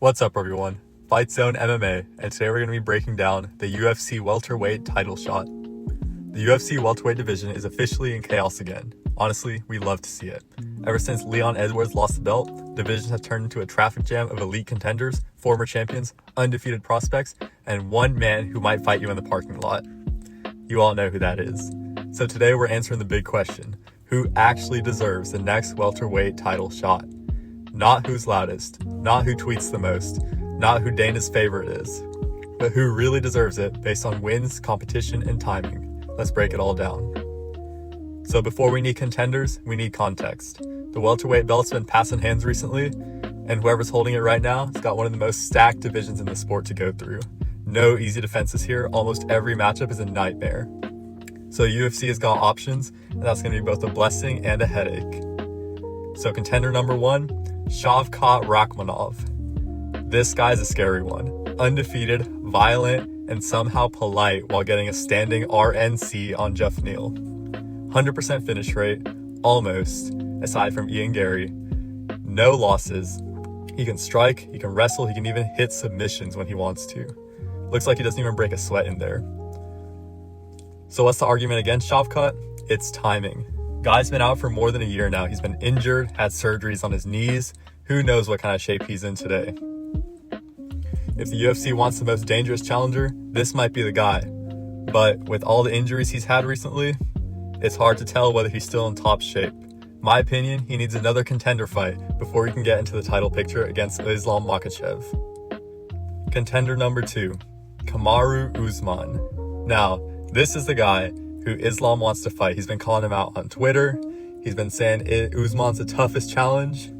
What's up, everyone? Fight Zone MMA, and today we're going to be breaking down the UFC welterweight title shot. The UFC welterweight division is officially in chaos again. Honestly, we love to see it. Ever since Leon Edwards lost the belt, divisions have turned into a traffic jam of elite contenders, former champions, undefeated prospects, and one man who might fight you in the parking lot. You all know who that is. So today we're answering the big question: who actually deserves the next welterweight title shot? Not who's loudest, not who tweets the most, not who Dana's favorite is, but who really deserves it based on wins, competition, and timing. Let's break it all down. So before we need contenders, we need context. The welterweight belt's been passing hands recently, and whoever's holding it right now has got one of the most stacked divisions in the sport to go through. No easy defenses here. Almost every matchup is a nightmare. So UFC has got options, and that's going to be both a blessing and a headache. So contender number one, Shavkat Rakhmonov. This guy's a scary one. Undefeated, violent, and somehow polite while getting a standing RNC on Jeff Neal. 100% finish rate, almost, aside from Ian Gary. No losses. He can strike, he can wrestle, he can even hit submissions when he wants to. Looks like he doesn't even break a sweat in there. So what's the argument against Shavkat? It's timing. Guy's been out for more than a year now. He's been injured, had surgeries on his knees. Who knows what kind of shape he's in today. If the UFC wants the most dangerous challenger, this might be the guy. But with all the injuries he's had recently, it's hard to tell whether he's still in top shape. My opinion, he needs another contender fight before he can get into the title picture against Islam Makhachev. Contender number two, Kamaru Usman. Now, this is the guy who Islam wants to fight. He's been calling him out on Twitter. He's been saying Usman's the toughest challenge.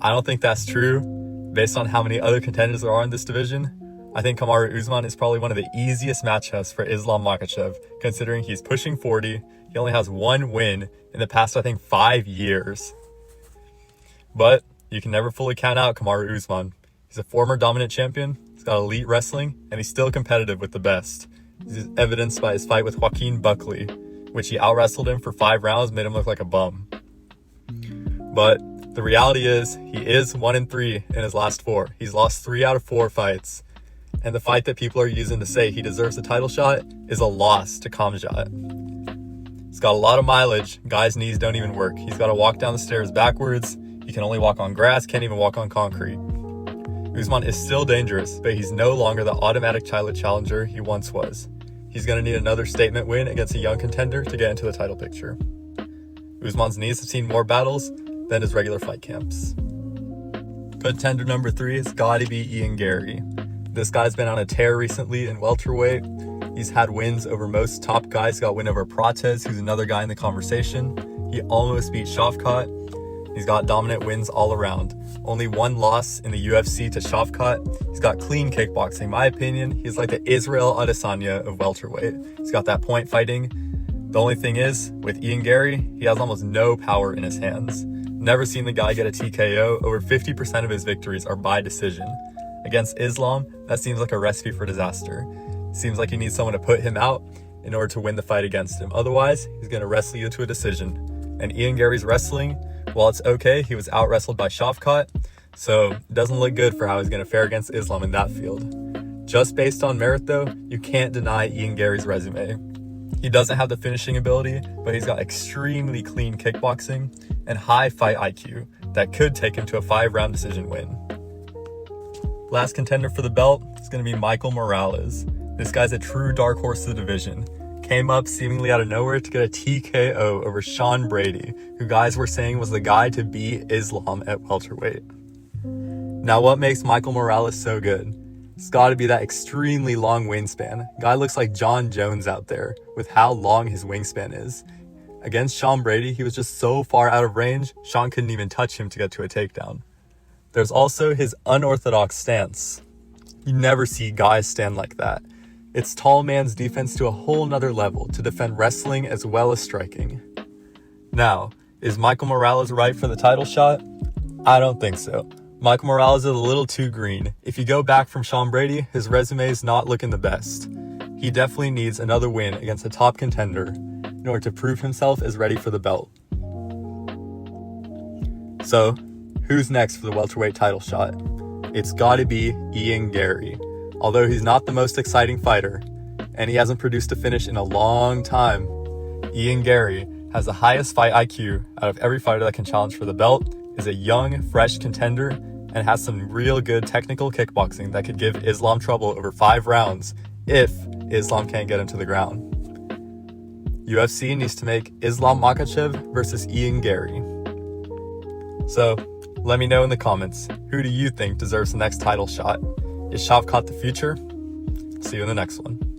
I don't think that's true. Based on how many other contenders there are in this division, I think Kamaru Usman is probably one of the easiest matchups for Islam Makhachev, considering he's pushing 40. He only has one win in the past, 5 years. But you can never fully count out Kamaru Usman. He's a former dominant champion. He's got elite wrestling, and he's still competitive with the best. This is evidenced by his fight with Joaquin Buckley, which he out-wrestled him for 5 rounds, made him look like a bum. But the reality is, he is 1-3 in his last 4. He's lost 3 out of 4 fights. And the fight that people are using to say he deserves a title shot is a loss to Khamzat. He's got a lot of mileage. Guy's knees don't even work. He's got to walk down the stairs backwards. He can only walk on grass, can't even walk on concrete. Usman is still dangerous, but he's no longer the automatic title challenger he once was. He's going to need another statement win against a young contender to get into the title picture. Usman's knees have seen more battles than his regular fight camps. Contender number 3 has got to be Ian Gary. This guy's been on a tear recently in welterweight. He's had wins over most top guys. He got a win over Prates, who's another guy in the conversation. He almost beat Shavkat. He's got dominant wins all around. Only one loss in the UFC to Shavkat. He's got clean kickboxing. In my opinion, he's like the Israel Adesanya of welterweight. He's got that point fighting. The only thing is, with Ian Gary, he has almost no power in his hands. Never seen the guy get a TKO. Over 50% of his victories are by decision. Against Islam, that seems like a recipe for disaster. Seems like you need someone to put him out in order to win the fight against him. Otherwise, he's going to wrestle you to a decision. And Ian Gary's wrestling, while it's okay, he was out-wrestled by Shavkat, so it doesn't look good for how he's going to fare against Islam in that field. Just based on merit, though, you can't deny Ian Gary's resume. He doesn't have the finishing ability, but he's got extremely clean kickboxing and high fight IQ that could take him to a 5-round decision win. Last contender for the belt is going to be Michael Morales. This guy's a true dark horse of the division. Came up seemingly out of nowhere to get a TKO over Sean Brady, who guys were saying was the guy to beat Islam at welterweight. Now, what makes Michael Morales so good? It's got to be that extremely long wingspan. Guy looks like John Jones out there with how long his wingspan is. Against Sean Brady, he was just so far out of range, Sean couldn't even touch him to get to a takedown. There's also his unorthodox stance. You never see guys stand like that. It's tall man's defense to a whole nother level to defend wrestling as well as striking. Now, is Michael Morales right for the title shot? I don't think so. Michael Morales is a little too green. If you go back from Sean Brady, his resume is not looking the best. He definitely needs another win against a top contender in order to prove himself as ready for the belt. So, who's next for the welterweight title shot? it's gotta be Ian Gary. Although he's not the most exciting fighter, and he hasn't produced a finish in a long time, Ian Gary has the highest fight IQ out of every fighter that can challenge for the belt, is a young, fresh contender, and has some real good technical kickboxing that could give Islam trouble over 5 rounds if Islam can't get him to the ground. UFC needs to make Islam Makhachev versus Ian Gary. So, let me know in the comments, who do you think deserves the next title shot? Is Shavkat the future? See you in the next one.